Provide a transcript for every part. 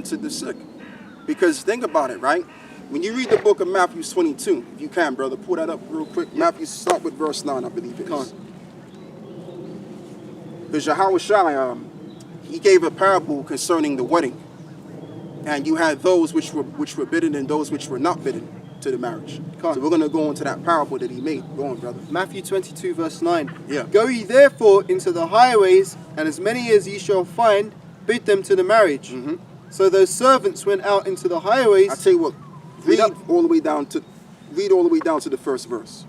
to the sick. Because think about it, right? When you read the book of Matthew 22, if you can, brother, pull that up real quick. Matthew, start with verse 9, I believe it is. Because Yahushua, he gave a parable concerning the wedding. And you had those which were bidden and those which were not bidden to the marriage. So we're going to go into that parable that he made. Go on, brother. Matthew 22, verse 9. Yeah. Go ye therefore into the highways, and as many as ye shall find, bid them to the marriage. Mm-hmm. So those servants went out into the highways. I tell you what, read all the way down to the first verse.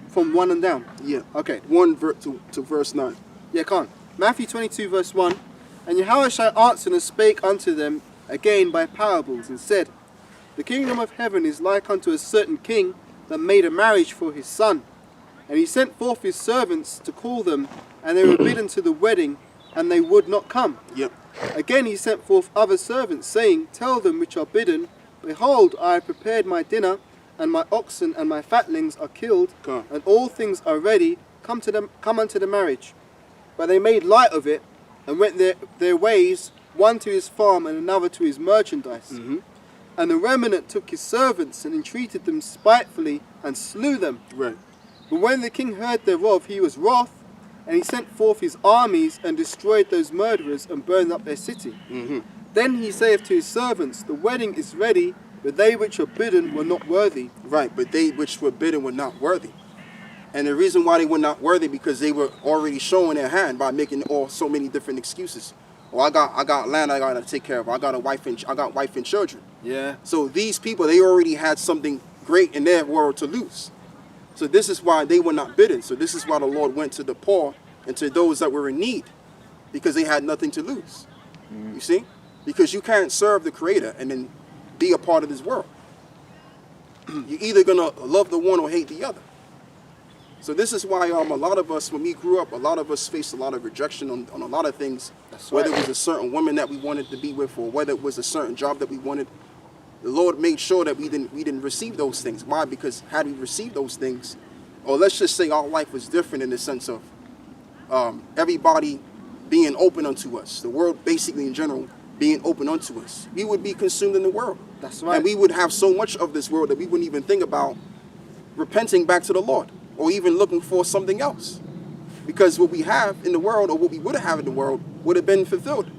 From 1 and down? Yeah. Okay. 1 to verse 9. Yeah, come on. Matthew 22, verse 1. And Yahushua answered and spake unto them again by parables, and said, The kingdom of heaven is like unto a certain king that made a marriage for his son. And he sent forth his servants to call them, and they were bidden to the wedding, and they would not come. Yep. Again he sent forth other servants, saying, Tell them which are bidden, Behold, I have prepared my dinner, and my oxen and my fatlings are killed, and all things are ready. Come unto the marriage. But they made light of it, and went their ways, one to his farm and another to his merchandise. Mm-hmm. And the remnant took his servants and entreated them spitefully and slew them. Right. But when the king heard thereof, he was wroth, and he sent forth his armies and destroyed those murderers and burned up their city. Mm-hmm. Then he saith to his servants, The wedding is ready, but they which are bidden were not worthy. Right, but they which were bidden were not worthy. And the reason why they were not worthy, because they were already showing their hand by making so many different excuses. Oh, I got land I gotta take care of. I got wife and children. Yeah. So these people, they already had something great in their world to lose. So this is why they were not bidden. So this is why the Lord went to the poor and to those that were in need, because they had nothing to lose. You see? Because you can't serve the Creator and then be a part of this world. You're either gonna love the one or hate the other. So this is why a lot of us, when we grew up, a lot of us faced a lot of rejection on a lot of things. That's whether right. it was a certain woman that we wanted to be with, or whether it was a certain job that we wanted. The Lord made sure that we didn't receive those things. Why? Because had we received those things, or let's just say our life was different in the sense of everybody being open unto us, the world basically in general being open unto us, we would be consumed in the world. That's right. And we would have so much of this world that we wouldn't even think about repenting back to the Lord, or even looking for something else. Because what we have in the world, or what we would have in the world, would have been fulfilled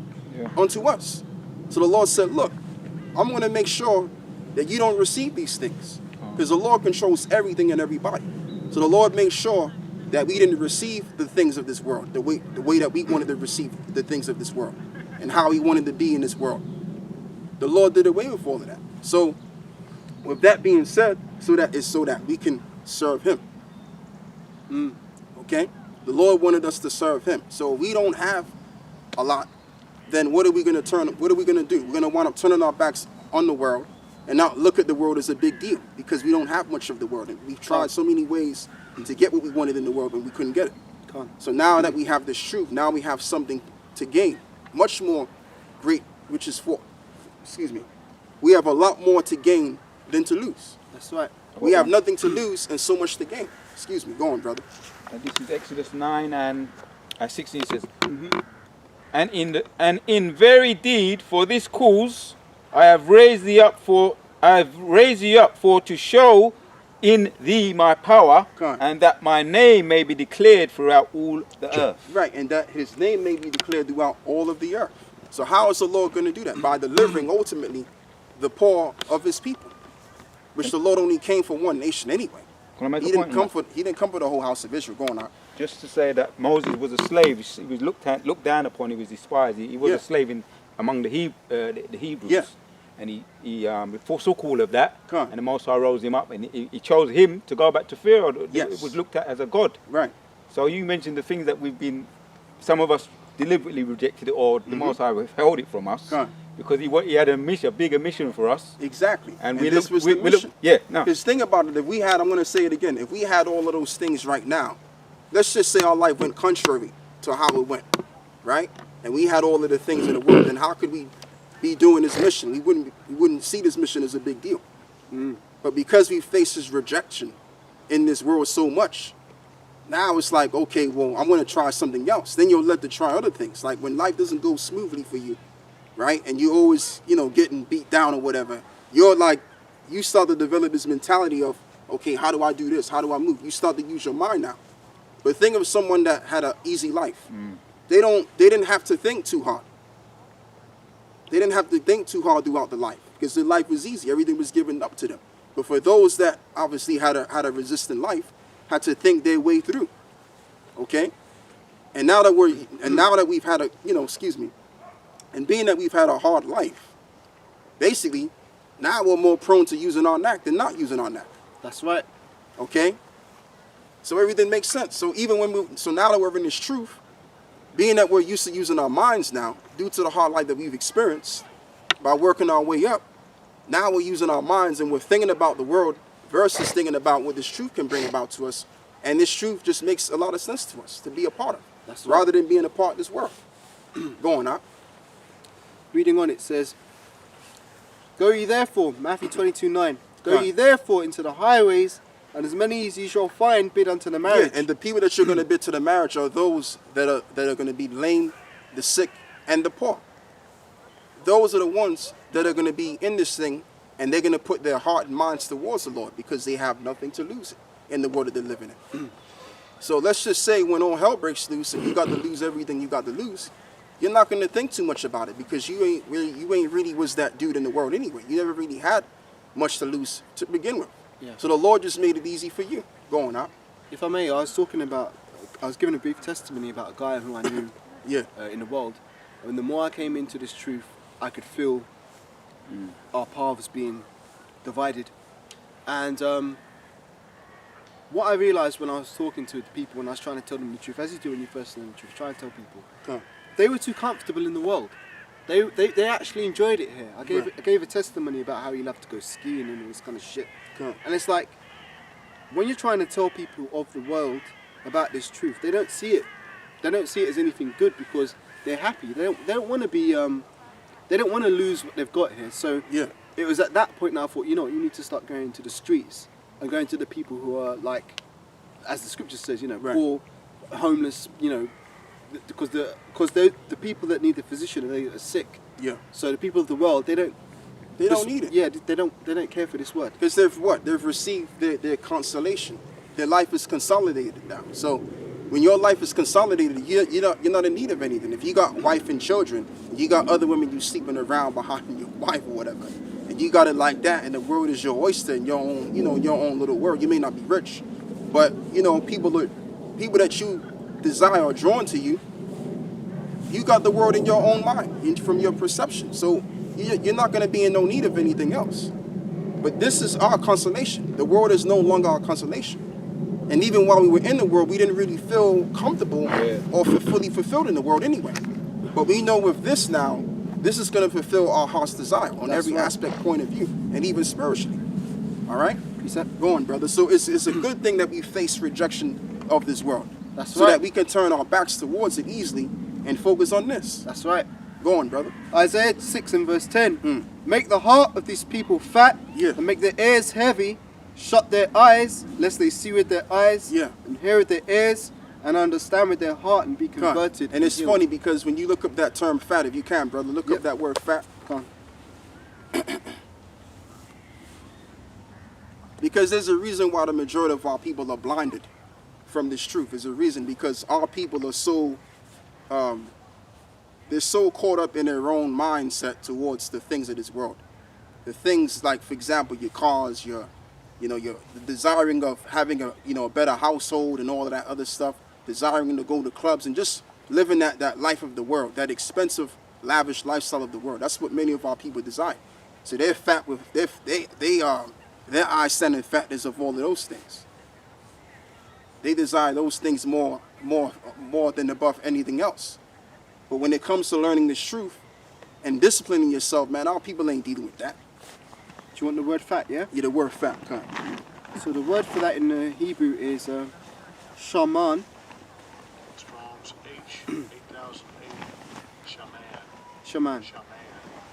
unto us. So the Lord said, look, I'm going to make sure that you don't receive these things. Because the Lord controls everything and everybody. So the Lord made sure that we didn't receive the things of this world, the way that we wanted to receive the things of this world, and how we wanted to be in this world. The Lord did away with all of that. So with that being said, so that we can serve him. Okay? The Lord wanted us to serve him. So if we don't have a lot, then what are we going to do? We're going to wind up turning our backs on the world and not look at the world as a big deal, because we don't have much of the world. And we've tried so many ways to get what we wanted in the world, and we couldn't get it. So now that we have this truth, now we have something to gain. Much more great, which is we have a lot more to gain than to lose. That's right. We have nothing to lose and so much to gain. Excuse me, go on, brother. And this is Exodus 9 and 16 says, And in very deed for this cause I have raised thee up for to show in thee my power, and that my name may be declared throughout all the earth. Right, and that his name may be declared throughout all of the earth. So how is the Lord going to do that? By delivering ultimately the poor of his people, which the Lord only came for one nation anyway. Can I make He a didn't point? he didn't come for the whole house of Israel. Going out. Just to say that Moses was a slave. He was looked down upon. He was despised. He was a slave among the Hebrews. Yeah. And he forsook all of that. Come. And the Most High rose him up, and he chose him to go back to Pharaoh. Yes. It was looked at as a god. Right. So you mentioned the things that some of us deliberately rejected it, or the Most High withheld it from us. Come. Because he had a bigger mission for us. Exactly. And this was the mission. No. Because think about it, I'm going to say it again, if we had all of those things right now, let's just say our life went contrary to how it went, right? And we had all of the things in the world, then how could we be doing this mission? We wouldn't see this mission as a big deal. But because we face this rejection in this world so much, now it's like, okay, well, I'm going to try something else. Then you'll let to try other things. Like when life doesn't go smoothly for you, right? And you always, getting beat down or whatever. You start to develop this mentality of, okay, how do I do this? How do I move? You start to use your mind now. But think of someone that had an easy life. They didn't have to think too hard. They didn't have to think too hard throughout the life because their life was easy. Everything was given up to them. But for those that obviously had a resistant life, had to think their way through. Okay? And now that we've had and being that we've had a hard life, basically, now we're more prone to using our knack than not using our knack. That's right. Okay? So everything makes sense. So now that we're in this truth, being that we're used to using our minds now, due to the hard life that we've experienced, by working our way up, now we're using our minds and we're thinking about the world versus thinking about what this truth can bring about to us. And this truth just makes a lot of sense to us to be a part of. That's right. Rather than being a part of this world. Go on, Reading on, it says, Go ye therefore, Matthew 22:9. Go ye therefore into the highways, and as many as ye shall find, bid unto the marriage. Yeah, and the people that you're going to bid to the marriage are those that are going to be lame, the sick, and the poor. Those are the ones that are going to be in this thing, and they're going to put their heart and minds towards the Lord because they have nothing to lose in the world that they're living in. So let's just say when all hell breaks loose and you got to lose everything you got to lose, you're not going to think too much about it because you ain't really was that dude in the world anyway. You never really had much to lose to begin with. Yeah. So the Lord just made it easy for you. Go on, If I may, I was giving a brief testimony about a guy who I knew in the world. And the more I came into this truth, I could feel our paths being divided. And what I realized when I was talking to the people, when I was trying to tell them the truth, as you do when you first learn the truth, try and tell people, they were too comfortable in the world. They actually enjoyed it here. I gave a testimony about how he loved to go skiing and all this kind of shit. And it's like, when you're trying to tell people of the world about this truth, they don't see it. They don't see it as anything good because they're happy. They don't want to be. They don't want to lose what they've got here. So it was at that point now I thought, you know, you need to start going to the streets and going to the people who are like, as the scripture says, poor, homeless, because the people that need the physician and they are sick. Yeah. So the people of the world, they don't need it. Yeah, they don't care for this word. Because they've received their consolation. Their life is consolidated now. So when your life is consolidated, you're not in need of anything. If you got wife and children, you got other women you sleeping around behind your wife or whatever, and you got it like that, and the world is your oyster and your own, your own little world. You may not be rich, but people that you desire or drawn to you, you got the world in your own mind, from your perception. So you're not going to be in no need of anything else. But this is our consolation. The world is no longer our consolation. And even while we were in the world, we didn't really feel comfortable or fully fulfilled in the world anyway. But we know with this now, this is going to fulfill our heart's desire on every aspect, point of view, and even spiritually. All right? Go on, brother. So it's a good thing that we face rejection of this world. So that we can turn our backs towards it easily and focus on this. That's right. Go on, brother. Isaiah 6 and verse 10. Make the heart of these people fat and make their ears heavy. Shut their eyes, lest they see with their eyes and hear with their ears and understand with their heart and be converted. And it's funny because when you look up that term fat, if you can, brother, look up that word fat. Because there's a reason why the majority of our people are blinded from this truth. There's a reason because our people are so they're so caught up in their own mindset towards the things of this world. The things like, for example, your cars, your desiring of having a better household and all of that other stuff, desiring to go to clubs and just living that life of the world, that expensive, lavish lifestyle of the world. That's what many of our people desire. So they're fat with their eye standing fatness of all of those things. They desire those things more than above anything else. But when it comes to learning this truth and disciplining yourself, man, our people ain't dealing with that. Do you want the word fat, yeah? Yeah, the word fat. So the word for that in the Hebrew is shaman. Strong's H8008. Shaman.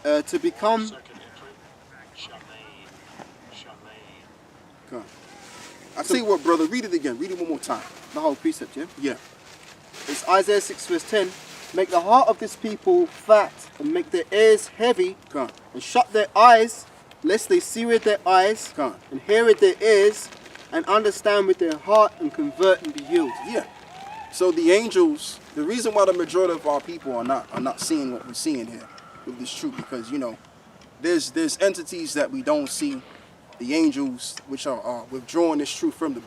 To become. Second entry. Shaman. I tell you what, brother, read it again. Read it one more time. The whole precept, yeah? Yeah. It's Isaiah 6 verse 10. Make the heart of this people fat and make their ears heavy, Come. and shut their eyes, lest they see with their eyes, Come. and hear with their ears, and understand with their heart, and convert and be healed. Yeah. So the angels, the reason why the majority of our people are not seeing what we're seeing here with this truth, because there's entities that we don't see, the angels which are withdrawing this truth from them.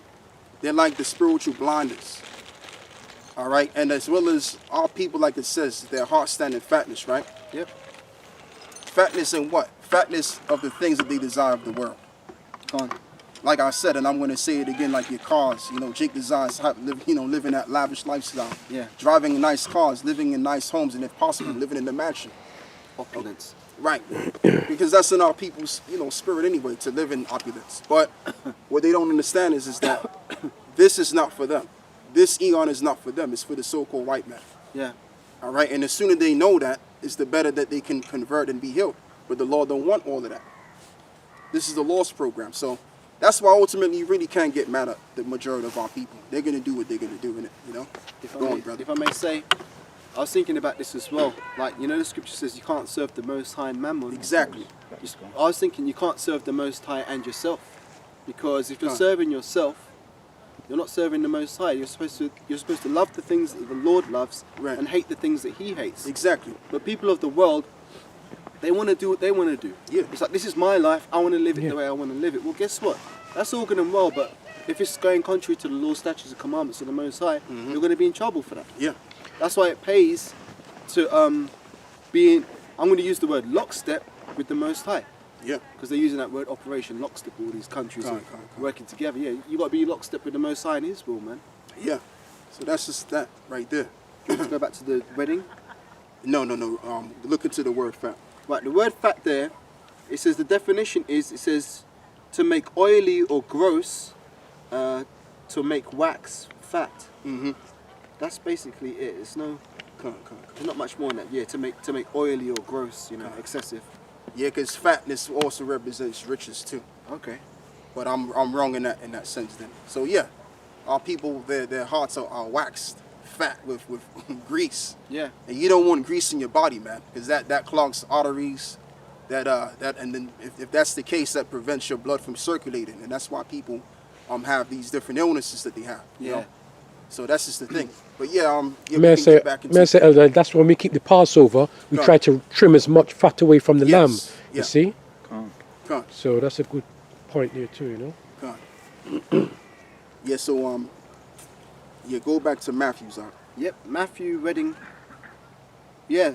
They're like the spiritual blinders. All right, and as well as our people, like it says, their hearts stand in fatness, right? Yep. Fatness in what? Fatness of the things that they desire of the world. Come on. Like I said, and I'm going to say it again, like your cars. Jake desires, living that lavish lifestyle. Yeah. Driving nice cars, living in nice homes, and if possible, living in the mansion. Opulence. Right. Because that's in our people's, spirit anyway, to live in opulence. But what they don't understand is that this is not for them. This eon is not for them. It's for the so-called white man. Yeah. All right. And the sooner they know that, it's the better that they can convert and be healed. But the law don't want all of that. This is the law's program. So that's why ultimately you really can't get mad at the majority of our people. They're going to do what they're going to do in it, If I may say, I was thinking about this as well. Like, the scripture says you can't serve the Most High and Mammon. Exactly. I was thinking you can't serve the Most High and yourself. Because if you're Right. serving yourself, you're not serving the Most High. You're supposed to love the things that the Lord loves, Right. and hate the things that He hates. Exactly. But people of the world, they want to do what they want to do. Yeah. It's like, this is my life, I want to live it the way I want to live it. Well, guess what? That's all good and well, but if it's going contrary to the law, statutes, and commandments of the Most High, you're going to be in trouble for that. Yeah. That's why it pays to be in, I'm going to use the word lockstep with the Most High. Yeah. Because they're using that word operation lockstep, all these countries Come are on. working together. Yeah, you got to be lockstep with the Most High and His will, man. Yeah. So that's just that right there. Let's go back to the wedding. No. Look into the word fat. Right, the word fat there, it says the definition is, it says to make oily or gross, to make wax fat. Mm-hmm. That's basically it. It's no, Come on. there's not much more than that. Yeah, to make oily or gross, excessive. Yeah, because fatness also represents riches too. Okay. But I'm wrong in that sense then. So yeah, our people, their hearts are waxed fat with grease. Yeah. And you don't want grease in your body, man, because that clogs arteries. And then if that's the case, that prevents your blood from circulating, and that's why people have these different illnesses that they have. You know? So that's just the thing. But yeah, May I say, Elder, that's when we keep the Passover, we try to trim as much fat away from the lamb. You see? So that's a good point there too, Yeah, so go back to Matthew's. Yep, Matthew wedding. Yeah,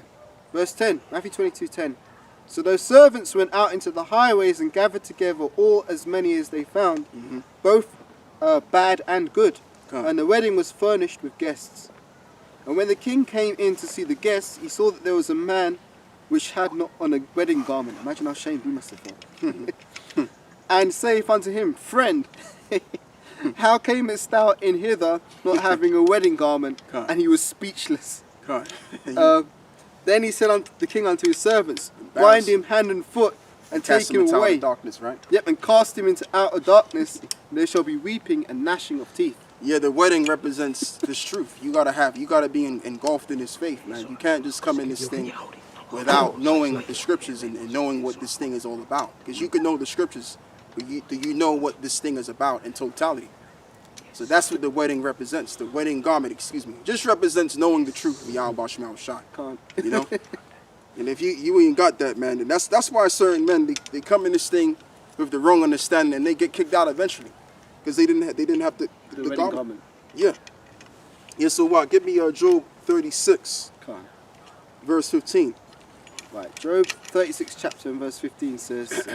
verse 10, Matthew 22:10. So those servants went out into the highways and gathered together all as many as they found, both bad and good. And the wedding was furnished with guests. And when the king came in to see the guests, he saw that there was a man which had not on a wedding garment. Imagine how ashamed he must have felt. And saith unto him, Friend, how camest thou in hither not having a wedding garment? And he was speechless. Then he said unto the king unto his servants, Bind him hand and foot and take him away. Darkness, right? Yep, and cast him into outer darkness. And there shall be weeping and gnashing of teeth. Yeah, the wedding represents this truth. You gotta be engulfed in this faith, man. You can't just come in this thing without knowing the scriptures and knowing what this thing is all about. Because you can know the scriptures, but do you know what this thing is about in totality? So that's what the wedding represents. The wedding garment, just represents knowing the truth of Yahweh Shema Shai. You know? And if you ain't got that, man, then that's why certain men, they come in this thing with the wrong understanding and they get kicked out eventually. Because they didn't have the garment. Yeah. Yeah, so what? Give me Job 36, verse 15. Right, Job 36 chapter and verse 15 says,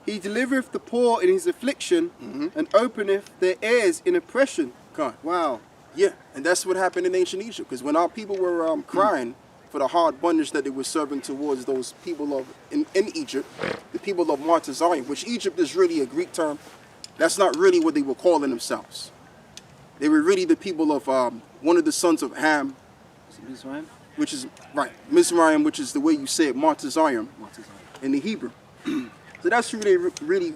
He delivereth the poor in his affliction, and openeth their ears in oppression. Wow. Yeah, and that's what happened in ancient Egypt. Because when our people were crying for the hard bondage that they were serving towards those people in Egypt, the people of Martezarium, which Egypt is really a Greek term. That's not really what they were calling themselves. They were really the people of one of the sons of Ham, Mizraim? which is, right, Mizraim, which is the way you say it, Martezarium in the Hebrew. So that's who they really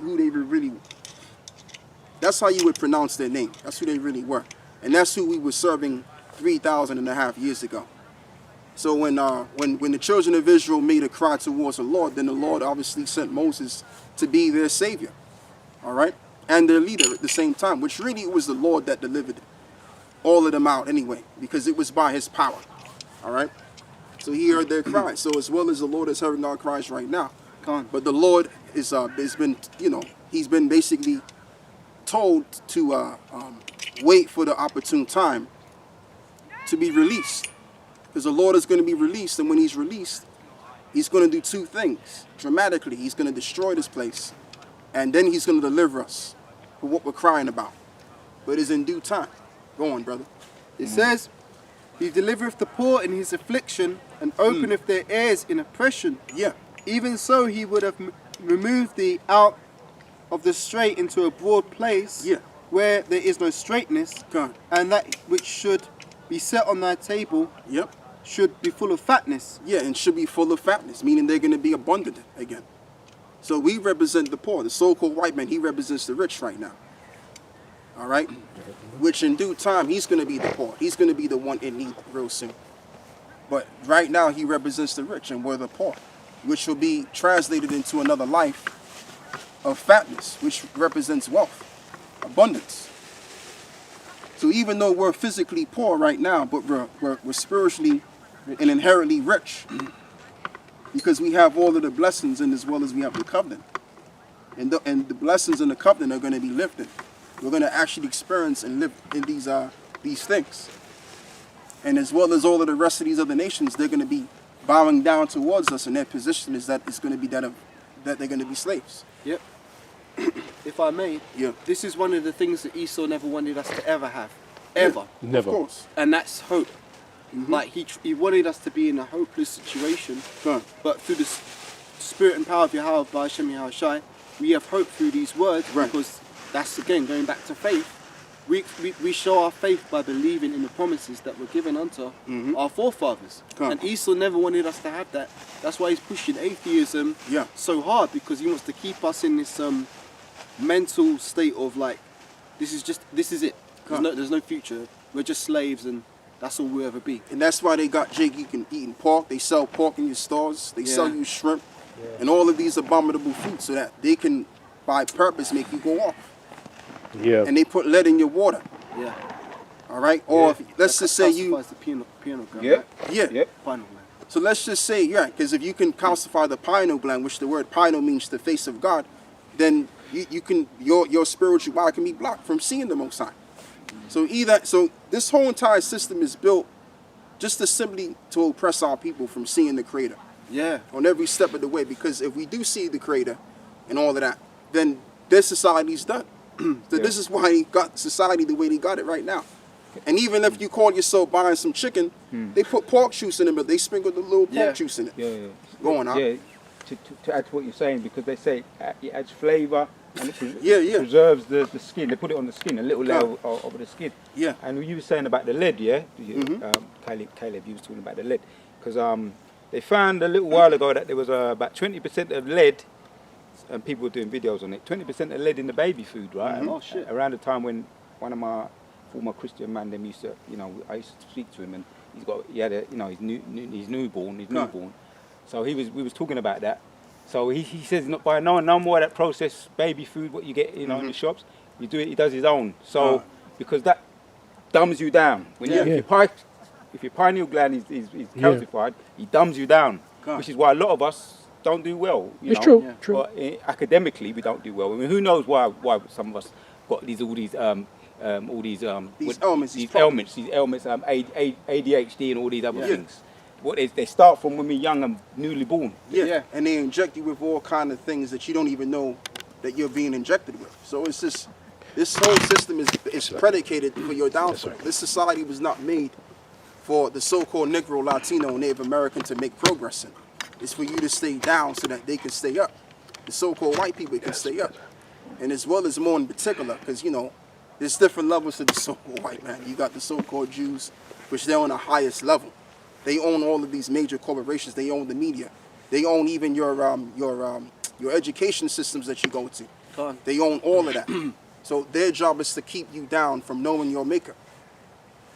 That's how you would pronounce their name. That's who they really were. And that's who we were serving 3,500 years ago. So when the children of Israel made a cry towards the Lord, then the Lord obviously sent Moses to be their savior. All right? And their leader at the same time, which really it was the Lord that delivered all of them out anyway, because it was by his power. All right? So he heard their cries. So as well as the Lord is hearing our cries right now. But the Lord has been, he's been basically told to wait for the opportune time to be released. Because the Lord is going to be released, and when he's released, he's going to do two things dramatically. He's going to destroy this place, and then he's going to deliver us for what we're crying about. But it's in due time. Go on, brother. It says, he delivereth the poor in his affliction, and openeth their ears in oppression. Yeah. Even so he would have removed thee out of the strait into a broad place, where there is no straightness, and that which should be set on thy table should be full of fatness. Yeah, and should be full of fatness, meaning they're going to be abundant again. So we represent the poor. The so-called white man, he represents the rich right now. All right? Which in due time, he's going to be the poor. He's going to be the one in need real soon. But right now, he represents the rich, and we're the poor, which will be translated into another life of fatness, which represents wealth, abundance. So even though we're physically poor right now, but we're spiritually and inherently rich, because we have all of the blessings, and as well as we have the covenant. And the blessings and the covenant are going to be lifted. We're going to actually experience and live in these things. And as well as all of the rest of these other nations, they're going to be bowing down towards us, and their position is that it's going to be that they're going to be slaves. Yep. If I may, this is one of the things that Esau never wanted us to ever have. Ever. Never. Of course. And that's hope. Like he wanted us to be in a hopeless situation, but through the spirit and power of Yahweh, by Hashem Yahushai, we have hope through these words, because that's, again, going back to faith. We show our faith by believing in the promises that were given unto our forefathers. And Esau never wanted us to have that. That's why he's pushing atheism so hard, because he wants to keep us in this mental state of like, this is it. There's no future. We're just slaves, and that's all we'll ever be. And that's why they got Jake eating pork. They sell pork in your stores. They sell you shrimp and all of these abominable foods, so that they can, by purpose, make you go off. Yeah. And they put lead in your water. Yeah. All right. Or if, let's just say you. The piano gland, Yeah. Pineal gland. So let's just say, because if you can calcify the pineal gland, which the word pineal means the face of God, then you can your spiritual eye can be blocked from seeing the Most High. So this whole entire system is built just to simply to oppress our people from seeing the Creator. Yeah. On every step of the way, because if we do see the Creator and all of that, then their society's done. So this is why he got society the way he got it right now. And even if you call yourself buying some chicken, they put pork juice in it, but they sprinkle the little pork juice in it. Yeah. Going on. Yeah. To add to what you're saying, because they say it adds flavour and it preserves the skin. They put it on the skin, a little layer over the skin. Yeah. And you were saying about the lead, Caleb, you was talking about the lead, because they found a little while ago that there was about 20% of lead. And people were doing videos on it. 20% of lead in the baby food, right? Oh shit! Around the time when one of my former Christian man, them used to, I used to speak to him, and he had his newborn. So we was talking about that. So he says not buy no more of that processed baby food what you get, in the shops. You do it. He does his own. So because that dumbs you down. When if your pineal gland is calcified, he dumbs you down, which is why a lot of us don't do well. It's true. But academically, we don't do well. I mean, who knows why some of us got all these ailments, ADHD and all these other things. What they start from when we're young and newly born. Yeah, and they inject you with all kind of things that you don't even know that you're being injected with. So it's just, this whole system is predicated for your downfall. This society was not made for the so-called Negro, Latino, Native American to make progress in. It's for you to stay down so that they can stay up. The so-called white people can stay up. And as well as more in particular, because, there's different levels to the so-called white man. You got the so-called Jews, which they're on the highest level. They own all of these major corporations. They own the media. They own even your education systems that you go to. They own all of that. So their job is to keep you down from knowing your maker.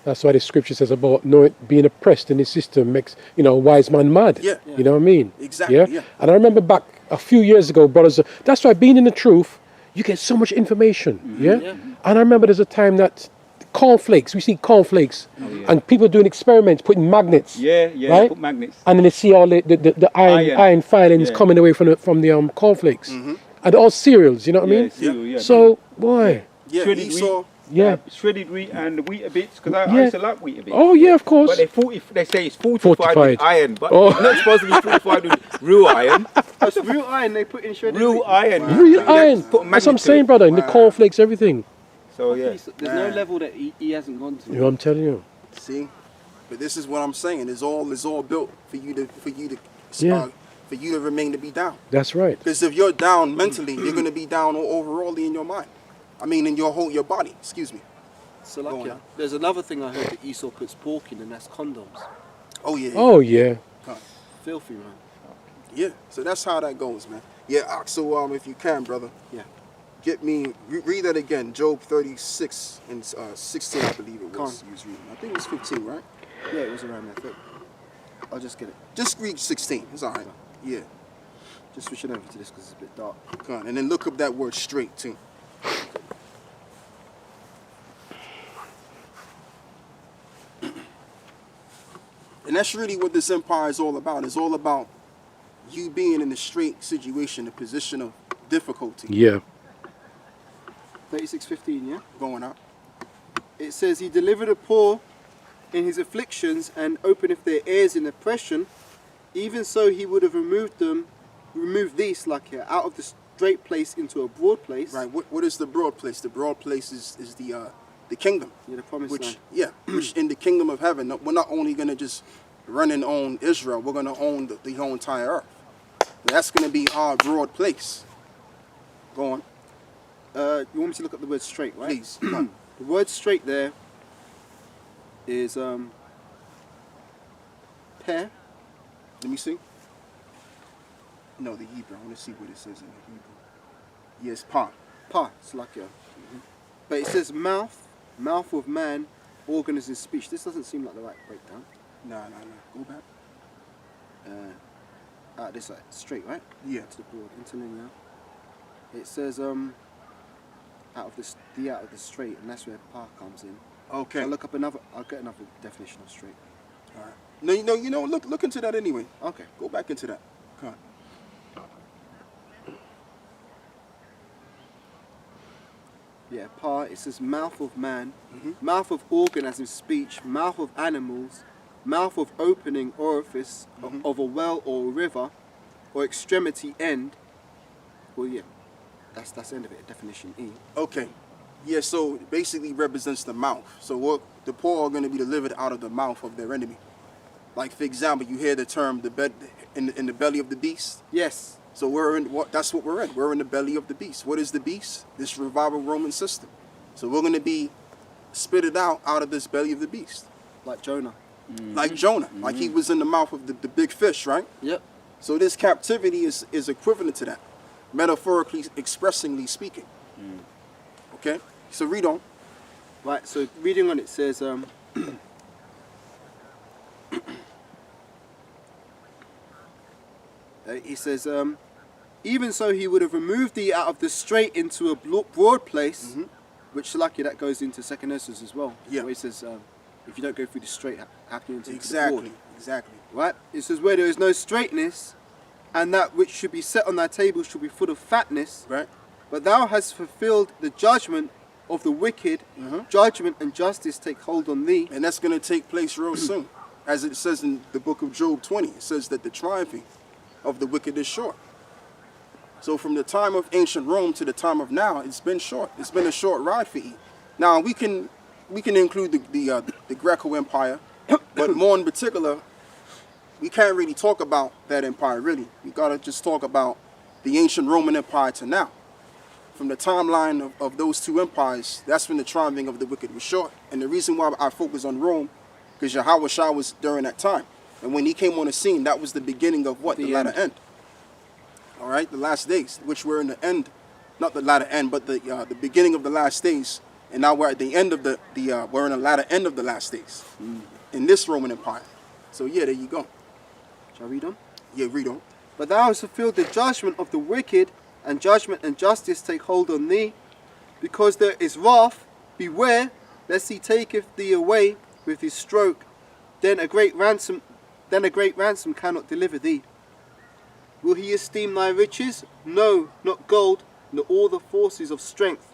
That's why the scripture says about being oppressed in the system makes, a wise man mad. Yeah. You know what I mean? Exactly, yeah. And I remember back a few years ago, brothers, that's why being in the truth, you get so much information. And I remember there's a time that cornflakes, we see cornflakes, and people doing experiments, putting magnets. Right? Put magnets. And then they see all the iron filings coming away from the cornflakes. And all cereals, you know what I mean? Cereal, So, boy. Yeah, Shredded Esau. shredded wheat and wheat bits, because I used to like wheat bits. Oh, yeah, of course. But they say it's fortified with iron, but Oh. it's not supposed to be fortified with real iron. That's real iron they put in shredded Real wheat. iron. Real They iron. put That's what I'm magnets to saying, it. brother. In the cornflakes, everything. So yeah. There's no level that he hasn't gone to. You know what I'm telling you? See, but this is what I'm saying. It's all built for you to Yeah. for you to remain to be down. That's right. Because if you're down mentally, you're gonna be down overall in your mind. I mean, in your body. Excuse me. So Go like, on. there's another thing I heard that Esau puts pork in, and that's condoms. Oh yeah. Oh, yeah. Filthy, man. Yeah. So that's how that goes, man. Yeah. So if you can, brother. Yeah. Get me read that again. Job 36 and 16, I believe it was. You was reading. I think it was 15, right? Yeah, it was around there. I'll just get it. Just read 16. It's all right. Yeah. Just switching over to this because it's a bit dark. Come on. And then look up that word straight too. And that's really what this empire is all about. It's all about you being in a straight situation, a position of difficulty. Yeah. 36:15, yeah? Going out. It says, he delivered the poor in his afflictions and openeth their ears in oppression. Even so he would have removed these, like here, out of the straight place into a broad place. Right. What is the broad place? The broad place is the kingdom. Yeah, the promised land. Which in the kingdom of heaven, we're not only going to just run and own Israel, we're going to own the whole entire earth. That's going to be our broad place. Go on, You want me to look at the word straight, right? please. Come on. The word straight there is pair. Let me see. No, the Hebrew. I want to see what it says in the Hebrew. Yes, pa. Pa, it's like a. But it says mouth of man, organ is his speech. This doesn't seem like the right breakdown. No. Go back. This side, straight, right? Yeah. To the broad, interlinear. It says out of the straight, and that's where pa comes in. Okay. I'll get another definition of straight. All right. No. Look into that anyway. Okay. Go back into that. Come on. Yeah, pa, it says mouth of man, mouth of organ as in speech, mouth of animals, mouth of opening orifice of a well or a river, or extremity end. Well, yeah, that's the end of it, definition E. Okay. Yeah, so it basically represents the mouth. So what the poor are going to be delivered out of the mouth of their enemy. Like, for example, you hear the term in the belly of the beast. Yes. So that's what we're in. We're in the belly of the beast. What is the beast? This revival Roman system. So we're going to be spitted out of this belly of the beast. Like Jonah. Like Jonah. Like he was in the mouth of the big fish, right? Yep. So this captivity is equivalent to that, metaphorically, expressingly speaking. Okay? So read on. Right, so reading on it says, he says, even so he would have removed thee out of the straight into a broad place, which lucky that goes into 2 Esdras as well. Yeah. Where he says, if you don't go through the straight, how can you enter into the Exactly. broad? Exactly. Right? It says, where there is no straightness, and that which should be set on thy table should be full of fatness. Right? But thou hast fulfilled the judgment of the wicked. Judgment and justice take hold on thee. And that's going to take place real soon. As it says in the book of Job 20, it says that the triumphing of the wicked is short. So from the time of ancient Rome to the time of now, it's been short. It's been a short ride for E. Now we can include the Greco Empire, but more in particular, we can't really talk about that empire really. We gotta just talk about the ancient Roman Empire to now. From the timeline of those two empires, that's when the triumphing of the wicked was short. And the reason why I focus on Rome, because Yahweh Shah was during that time. And when he came on the scene, that was the beginning of what? The latter end. All right, the last days, which we're in the end not the latter end, but the beginning of the last days, and now we're at the end of we're in the latter end of the last days in this Roman Empire. So yeah, there you go. Shall I read on? Yeah, read on. But thou hast fulfilled the judgment of the wicked, and judgment and justice take hold on thee, because there is wrath. Beware, lest he taketh thee away with his stroke. Then a great ransom cannot deliver thee. Will he esteem thy riches? No, not gold, nor all the forces of strength.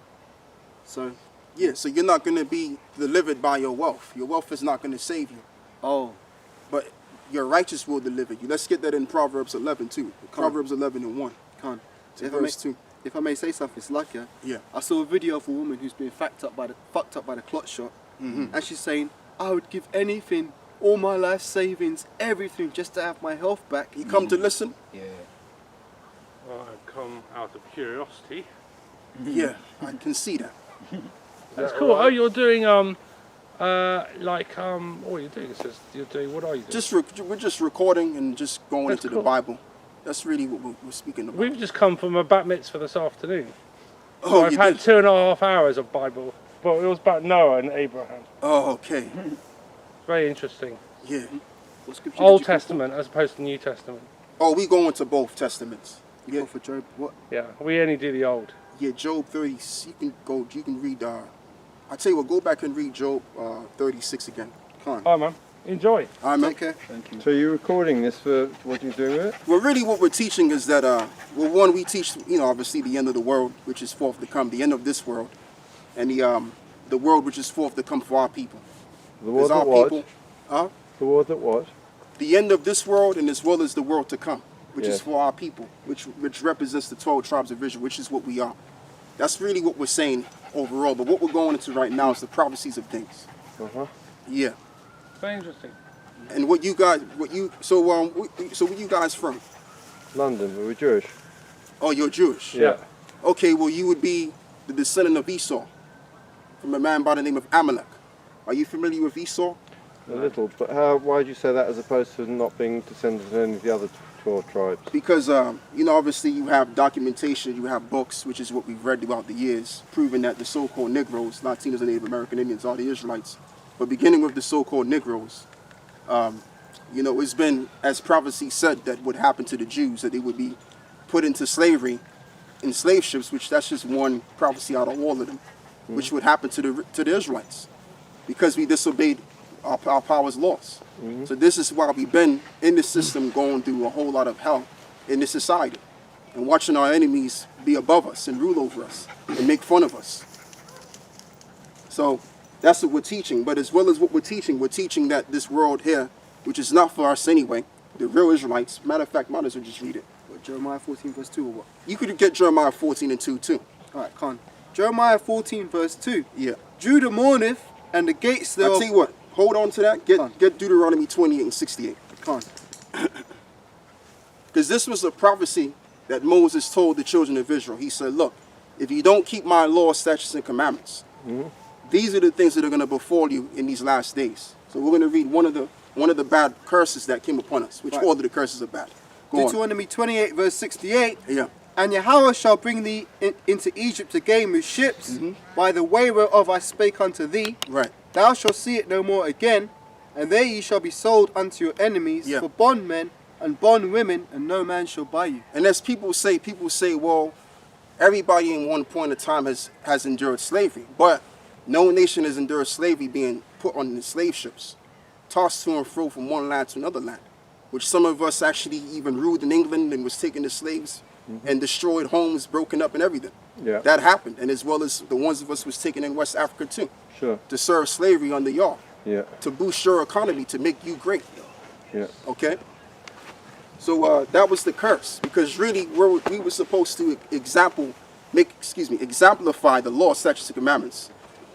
So, Yeah, so you're not going to be delivered by your wealth. Your wealth is not going to save you, oh, but your righteous will deliver you. Let's get that in Proverbs 11 too. Proverbs 11 and 1. can't. To verse 2. If I may say something, it's like, Yeah. I saw a video of a woman who's been fucked up by the clot shot, and she's saying, I would give anything, all my life savings, everything, just to have my health back. You come to listen? Yeah. Well, I've come out of curiosity. Yeah, I can see that. That's cool. Oh, you're doing what are you doing? It says you're doing. What are you doing? We're just recording and just going That's into cool. the Bible. That's really what we're speaking about. We've just come from a bat mitzvah this afternoon. Oh, I've you had did? 2.5 hours of Bible, but it was about Noah and Abraham. Oh, okay. Very interesting. Yeah. What scripture did Old you go for? Testament as opposed to New Testament. Oh, we go into both testaments. You Yeah, go for Job, what? Yeah, we only do the old. yeah. Job 30. You can read. I tell you what. Go back and read Job 36 again. Come on. Hi, man. Enjoy. All right, man. Take care. So you're recording this for what you're doing with it? Well, really, what we're teaching is that, well, one, we teach, obviously the end of the world, which is forth to come, the end of this world, and the world which is forth to come for our people. The war that our was? people, The war that was? the end of this world, and as well as the world to come, which Yes. is for our people, which represents the 12 tribes of Israel, which is what we are. That's really what we're saying overall. But what we're going into right now is the prophecies of things. Uh-huh. Yeah. Very interesting. And so where you guys from? London, but we're Jewish. Oh, you're Jewish. Yeah. Okay, well, you would be the descendant of Esau, from a man by the name of Amalek. Are you familiar with Esau? A little, but why did you say that as opposed to not being descendant of any of the other 12 tribes? Because, obviously you have documentation, you have books, which is what we've read throughout the years, proving that the so-called Negroes, Latinos and Native American Indians, are the Israelites. But beginning with the so-called Negroes, it's been, as prophecy said, that would happen to the Jews, that they would be put into slavery in slave ships, which that's just one prophecy out of all of them, which would happen to the Israelites, because we disobeyed our power's laws. So this is why we've been in the system, going through a whole lot of hell in this society, and watching our enemies be above us and rule over us and make fun of us. So that's what we're teaching. But as well as what we're teaching that this world here, which is not for us anyway, the real Israelites, matter of fact, might as well just read it. What, Jeremiah 14 verse 2 or what? You could get Jeremiah 14 and 2 too. Alright, Khan. Jeremiah 14 verse 2. Yeah. Judah mourneth, and the gates I'll thereof... tell you what, hold on to that. Get Deuteronomy 28 and 68. Khan. Because this was a prophecy that Moses told the children of Israel. He said, look, if you don't keep my laws, statutes, and commandments, these are the things that are going to befall you in these last days. So we're going to read one of the bad curses that came upon us, which all of the curses are bad. Go on. Deuteronomy 28 verse 68. Yeah. And Yahweh shall bring thee into Egypt again with ships, by the way whereof I spake unto thee. Right. Thou shalt see it no more again, and there ye shall be sold unto your enemies for bondmen and bondwomen, and no man shall buy you. And as people say, well, everybody in one point of time has endured slavery, but no nation has endured slavery being put on the slave ships, tossed to and fro from one land to another land, which some of us actually even ruled in England and was taking the slaves and destroyed homes, broken up and everything. Yeah. That happened, and as well as the ones of us was taken in West Africa too, Sure. to serve slavery under y'all, Yeah. to boost your economy, to make you great. Yeah. Okay? So that was the curse, because really we were supposed to exemplify the law, statutes, and commandments,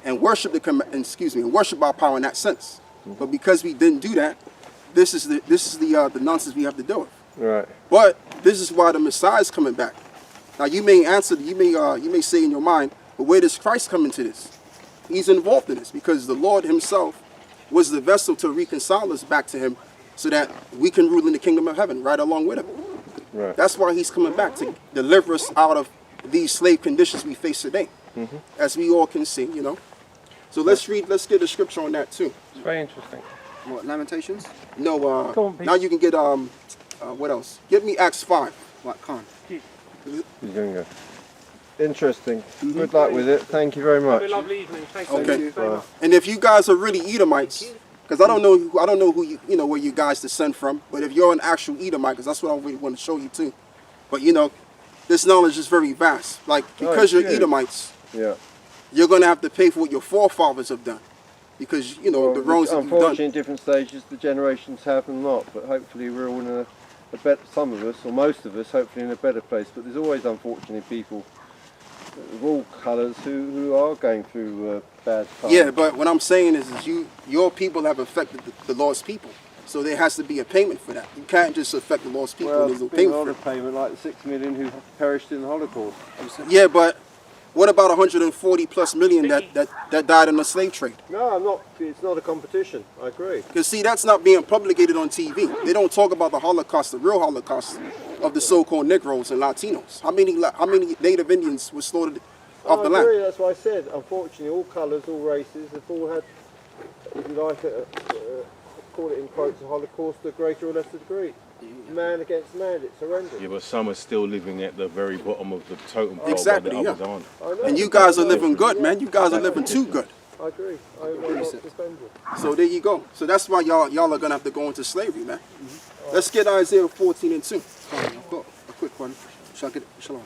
and worship worship our power in that sense. But because we didn't do that, this is the nonsense we have to deal with. Right. But this is why the Messiah is coming back. Now you may say in your mind, but where does Christ come into this? He's involved in this because the Lord himself was the vessel to reconcile us back to him, so that we can rule in the kingdom of heaven right along with him. Right. That's why he's coming back, to deliver us out of these slave conditions we face today, as we all can see, you know. So let's get a scripture on that too. It's very interesting. What, Lamentations? No, Come on, Pete. now you can get, what else? Give me Acts 5. What, Khan? Interesting. Good luck with it. Thank you very much. Have a lovely evening. Thank Okay. you very much. And if you guys are really Edomites, because I don't know who you know where you guys descend from, but if you're an actual Edomite, because that's what I really want to show you too. But you know, this knowledge is very vast. Like because you're huge. Edomites, you're gonna have to pay for what your forefathers have done, because you know the wrongs that you've unfortunately, done. in different stages, the generations have and not. But hopefully, we're all in a better. Some of us, or most of us, hopefully in a better place. But there's always, unfortunately, people of all colours who are going through bad times. Yeah, but what I'm saying is your people have affected the Lord's people. So there has to be a payment for that. You can't just affect the Lord's people Well, and there's no there's been a payment lot for of it. payment, like the 6 million who perished in the Holocaust. Yeah, but what about 140 plus million that died in the slave trade? No, I'm not. It's not a competition. I agree. Because see, that's not being publicated on TV. They don't talk about the Holocaust, the real Holocaust of the so-called Negroes and Latinos. How many Native Indians were slaughtered off the I agree. land? That's why I said. Unfortunately, all colours, all races, have all had, if you like, call it in quotes, a Holocaust to a greater or lesser degree. Man against man, it's horrendous. Yeah, but some are still living at the very bottom of the totem pole Exactly, while the yeah. others aren't. I know. And you guys are living good, man. You guys are living too good. I agree. I want not to defend it. So there you go. So that's why y'all are gonna have to go into slavery, man. Let's get Isaiah 14 and 2. I've got a quick one. Shall I get it? Shalom.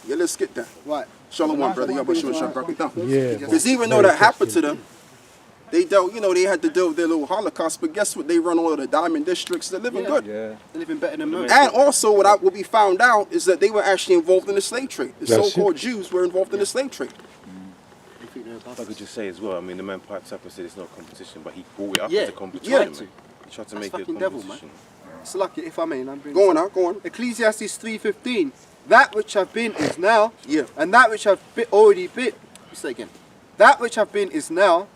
Yeah, let's get that. Right. Shalom, brother. Y'all should Yeah. Because even though that happened to them, they dealt, you know, they had to deal with their little Holocaust. But guess what? They run all of the diamond districts. They're living good. Yeah. They're living better than most. And also, what we found out is that they were actually involved in the slave trade. The That's so-called Jews were involved in the slave trade. If I could just say as well, I mean, the man pipes up and said it's not a competition, but he brought it up Yeah, as a competition. yeah. Man. He tried to make it a fucking devil, competition. It's lucky, if I may. I'm bringing Go on this now, go on. Ecclesiastes 3:15. That which have been is now, Yeah. and that which have already been. Say again. That which have been is now,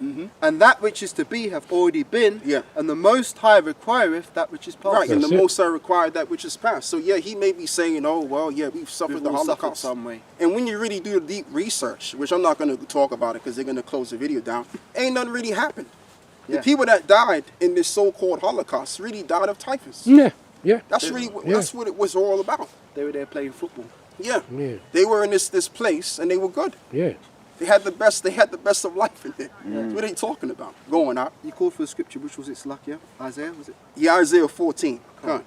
and that which is to be have already been. Yeah. And the Most High requireth that which is past. Right, and the That's it. Most High required that which is past. So yeah, he may be saying, oh, well, yeah, we've suffered We've the all suffered Holocaust. some way. And when you really do the deep research, which I'm not going to talk about it because they're going to close the video down, ain't nothing really happened. Yeah. The people that died in this so-called Holocaust really died of typhus. Yeah. Yeah. That's really that's what it was all about. They were there playing football. Yeah. Yeah. They were in this place and they were good. Yeah. They had the best of life in there. What are they talking about? Going out. You called for a scripture, which was its luck, yeah? Isaiah, was it? Yeah, Isaiah 14. Come on.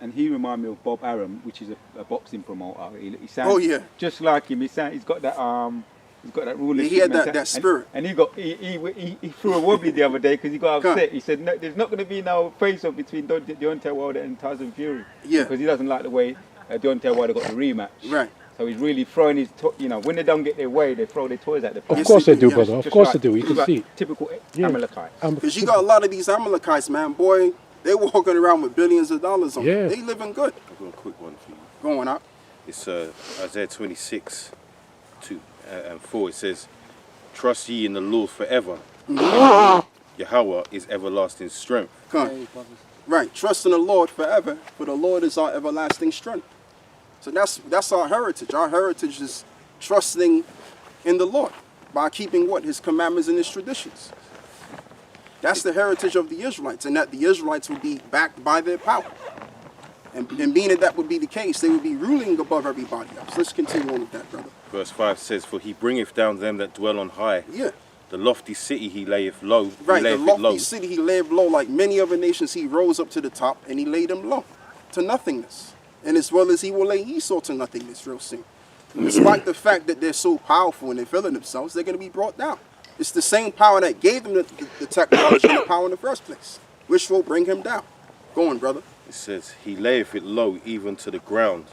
And he reminded me of Bob Arum, which is a boxing promoter. He sounds Oh, yeah. just like him. He's got that he's got that rulership. He had that mentality. spirit. And he threw a wobbly the other day because he got upset. He said, no, "There's not going to be no face-off between Deontay Wilder and Tyson Fury." Yeah. Because he doesn't like the way Deontay Wilder got the rematch. Right. So he's really throwing his, when they don't get their way, they throw their toys at the Of Yes, course they they do, do, yeah. brother. Of Just course like- they do. You can like see. typical Yeah. Amalekites. Because you got a lot of these Amalekites, man, boy, they walking around with billions of dollars on them. Yeah. They living good. I've got a quick one for you. Going out. It's Isaiah 26, 2 and 4. It says, "Trust ye in the Lord forever. Yahweh is everlasting strength." Come on. Right. Trust in the Lord forever, for the Lord is our everlasting strength. So that's our heritage. Our heritage is trusting in the Lord by keeping what? His commandments and his traditions. That's the heritage of the Israelites, and that the Israelites would be backed by their power. And being that would be the case, they would be ruling above everybody else. Let's continue on with that, brother. Verse 5 says, "For he bringeth down them that dwell on high. Yeah. The lofty city he layeth low. Right, he the layeth it low." lofty city he laid low, like many other nations, he rose up to the top and he laid them low to nothingness. And as well as he will lay Esau to nothingness real soon. Despite the fact that they're so powerful and they're feeling themselves, they're going to be brought down. It's the same power that gave them the technology and the power in the first place, which will bring him down. Go on, brother. It says, "He layeth it low even to the ground.